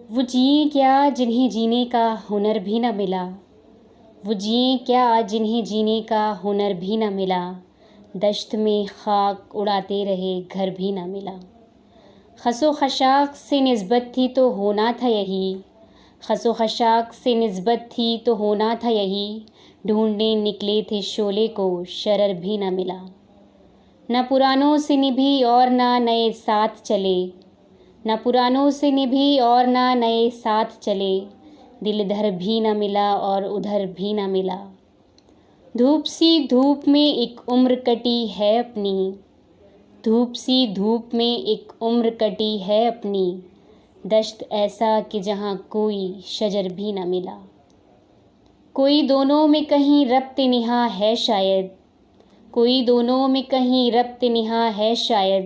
وہ جئیں کیا جنہیں جینے کا ہنر بھی نہ ملا، وہ جئیں کیا جنہیں جینے کا ہنر بھی نہ ملا، دشت میں خاک اڑاتے رہے گھر بھی نہ ملا۔ خس و خشاک سے نسبت تھی تو ہونا تھا یہی، خس و خشاک سے نسبت تھی تو ہونا تھا یہی، ڈھونڈنے نکلے تھے شعلے کو شرر بھی نہ ملا۔ نہ پرانوں سے نبھی اور نہ نئے ساتھ چلے، نہ پرانوں سے نبھی اور نہ نئے ساتھ چلے، دل ادھر بھی نہ ملا اور ادھر بھی نہ ملا۔ دھوپ سی دھوپ میں ایک عمر کٹی ہے اپنی، دھوپ سی دھوپ میں ایک عمر کٹی ہے اپنی، دشت ایسا کہ جہاں کوئی شجر بھی نہ ملا۔ کوئی دونوں میں کہیں ربط نہاں ہے شاید، کوئی دونوں میں کہیں ربط نہاں ہے شاید،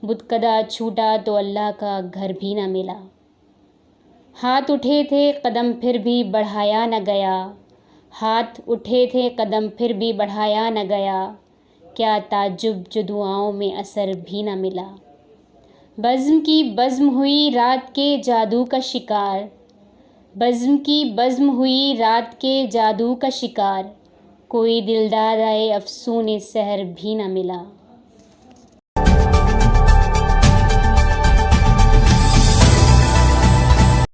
بتکدہ چھوٹا تو اللہ کا گھر بھی نہ ملا۔ ہاتھ اٹھے تھے قدم پھر بھی بڑھایا نہ گیا، ہاتھ اٹھے تھے قدم پھر بھی بڑھایا نہ گیا، کیا تعجب جو دعاؤں میں اثر بھی نہ ملا۔ بزم کی بزم ہوئی رات کے جادو کا شکار، بزم کی بزم ہوئی رات کے جادو کا شکار، کوئی دلدادۂ افسونے سحر بھی نہ ملا۔